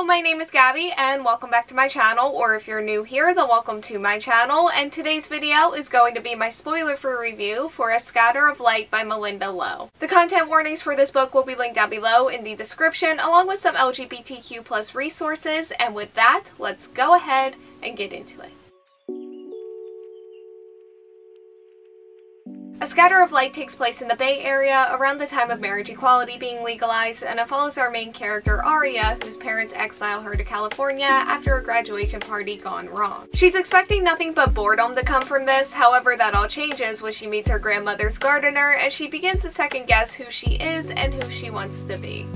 my name is Gabby and welcome back to my channel, or if you're new here, then welcome to my channel, and today's video is going to be my spoiler-free review for A Scatter of Light by Malinda Lo. The content warnings for this book will be linked down below in the description, along with some LGBTQ+ resources, and with that, let's go ahead and get into it. A Scatter of Light takes place in the Bay Area around the time of marriage equality being legalized, and it follows our main character, Aria, whose parents exile her to California after a graduation party gone wrong. She's expecting nothing but boredom to come from this, however that all changes when she meets her grandmother's gardener and she begins to second guess who she is and who she wants to be.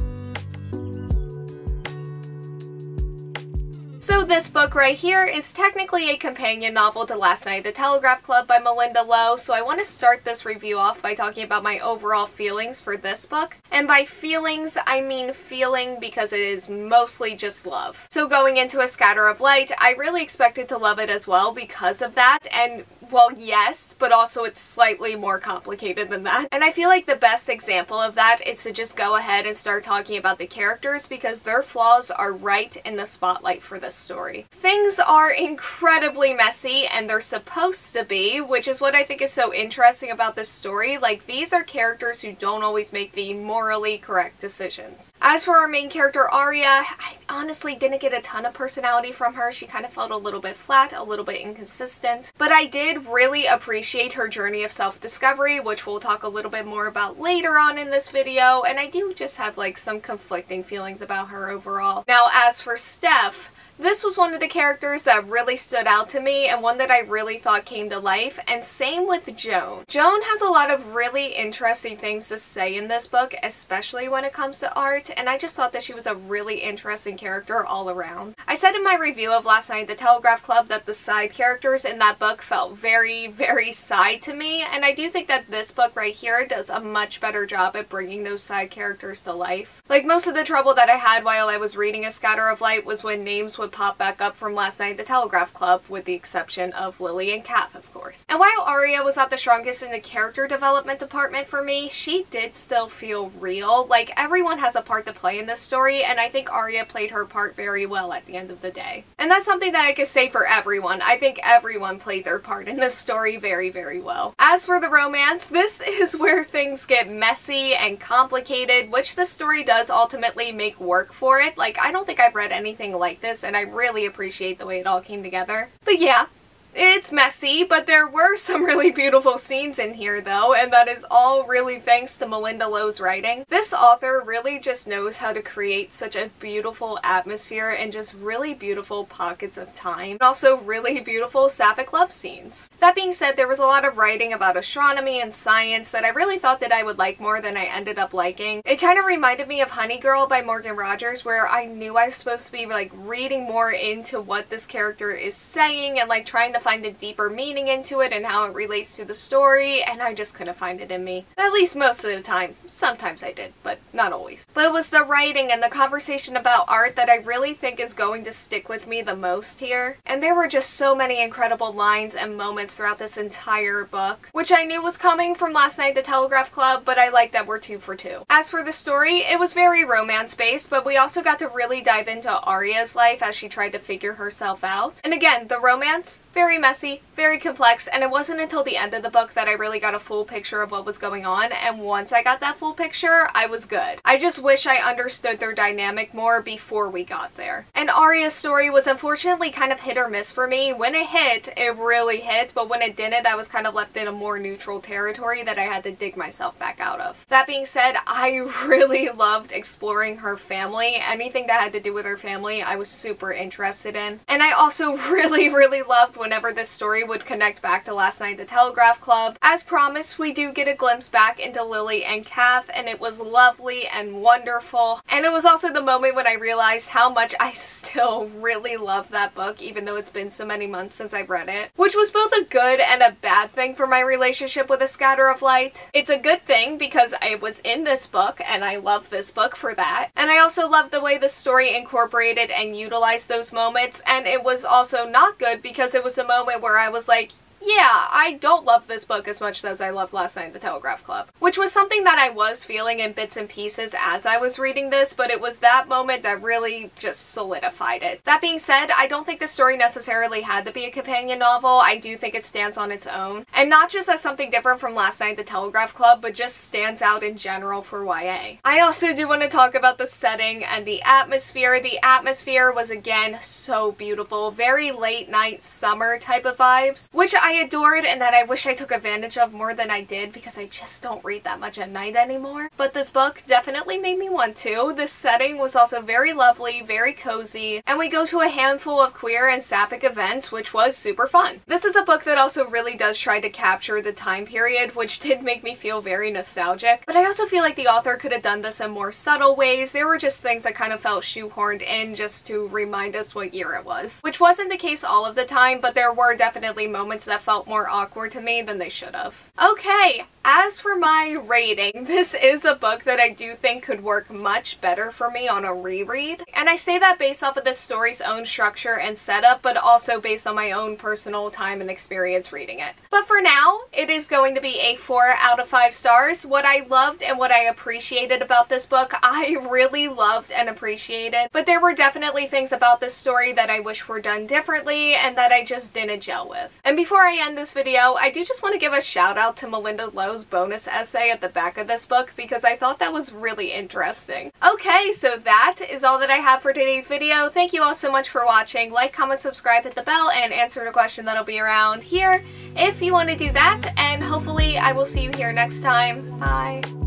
So this book right here is technically a companion novel to Last Night at the Telegraph Club by Malinda Lo, so I want to start this review off by talking about my overall feelings for this book. And by feelings, I mean feeling because it is mostly just love. So going into A Scatter of Light, I really expected to love it as well because of that, and well, yes, but also it's slightly more complicated than that. And I feel like the best example of that is to just go ahead and start talking about the characters because their flaws are right in the spotlight for this story. Things are incredibly messy, and they're supposed to be, which is what I think is so interesting about this story. Like, these are characters who don't always make the morally correct decisions. As for our main character, Aria, I honestly didn't get a ton of personality from her. She kind of felt a little bit flat, a little bit inconsistent, but I did really appreciate her journey of self-discovery, which we'll talk a little bit more about later on in this video, and I do just have like some conflicting feelings about her overall. Now, as for Steph, this was one of the characters that really stood out to me and one that I really thought came to life, and same with Joan. Joan has a lot of really interesting things to say in this book, especially when it comes to art, and I just thought that she was a really interesting character all around. I said in my review of Last Night at the Telegraph Club that the side characters in that book felt very side to me, and I do think that this book right here does a much better job at bringing those side characters to life. Like, most of the trouble that I had while I was reading A Scatter of Light was when names would pop back up from Last Night at the Telegraph Club, with the exception of Lily and Kath, of course. And while Aria was not the strongest in the character development department for me, she did still feel real. Like, everyone has a part to play in this story, and I think Aria played her part very well at the end of the day. And that's something that I could say for everyone. I think everyone played their part in this story very well. As for the romance, this is where things get messy and complicated, which the story does ultimately make work for it. Like, I don't think I've read anything like this, and I really appreciate the way it all came together. But yeah, it's messy, but there were some really beautiful scenes in here though, and that is all really thanks to Malinda Lo's writing. This author really just knows how to create such a beautiful atmosphere and just really beautiful pockets of time, and also really beautiful sapphic love scenes. That being said, there was a lot of writing about astronomy and science that I really thought that I would like more than I ended up liking. It kind of reminded me of Honey Girl by Morgan Rogers, where I knew I was supposed to be like reading more into what this character is saying and like trying to find a deeper meaning into it and how it relates to the story, and I just couldn't find it in me. At least most of the time. Sometimes I did, but not always. But it was the writing and the conversation about art that I really think is going to stick with me the most here. And there were just so many incredible lines and moments throughout this entire book, which I knew was coming from Last Night at the Telegraph Club, but I like that we're 2 for 2. As for the story, it was very romance-based, but we also got to really dive into Aria's life as she tried to figure herself out. And again, the romance, very messy, very complex, and it wasn't until the end of the book that I really got a full picture of what was going on, and once I got that full picture, I was good. I just wish I understood their dynamic more before we got there. And Aria's story was unfortunately kind of hit or miss for me. When it hit, it really hit, but when it didn't, I was kind of left in a more neutral territory that I had to dig myself back out of. That being said, I really loved exploring her family. Anything that had to do with her family, I was super interested in. And I also really loved whenever this story would connect back to Last Night at the Telegraph Club. As promised, we do get a glimpse back into Lily and Kath, and it was lovely and wonderful. And it was also the moment when I realized how much I still really love that book, even though it's been so many months since I've read it. Which was both a good and a bad thing for my relationship with A Scatter of Light. It's a good thing because I was in this book, and I love this book for that. And I also loved the way the story incorporated and utilized those moments, and it was also not good because it was a moment where I was like, yeah, I don't love this book as much as I loved Last Night at the Telegraph Club. Which was something that I was feeling in bits and pieces as I was reading this, but it was that moment that really just solidified it. That being said, I don't think the story necessarily had to be a companion novel. I do think it stands on its own. And not just as something different from Last Night at the Telegraph Club, but just stands out in general for YA. I also do want to talk about the setting and the atmosphere. The atmosphere was again so beautiful. Very late night summer type of vibes, which I adored and that I wish I took advantage of more than I did because I just don't read that much at night anymore. But this book definitely made me want to. This setting was also very lovely, very cozy, and we go to a handful of queer and sapphic events, which was super fun. This is a book that also really does try to capture the time period, which did make me feel very nostalgic, but I also feel like the author could have done this in more subtle ways. There were just things that kind of felt shoehorned in just to remind us what year it was, which wasn't the case all of the time, but there were definitely moments that felt more awkward to me than they should have. Okay, as for my rating, this is a book that I do think could work much better for me on a reread, and I say that based off of this story's own structure and setup, but also based on my own personal time and experience reading it. But for now, it is going to be a 4 out of 5 stars. What I loved and what I appreciated about this book, I really loved and appreciated, but there were definitely things about this story that I wish were done differently and that I just didn't gel with. And before I end this video, I do just want to give a shout out to Malinda Lo's bonus essay at the back of this book because I thought that was really interesting. Okay, so that is all that I have for today's video. Thank you all so much for watching. Like, comment, subscribe, hit the bell, and answer the question that'll be around here if you want to do that, and hopefully I will see you here next time. Bye!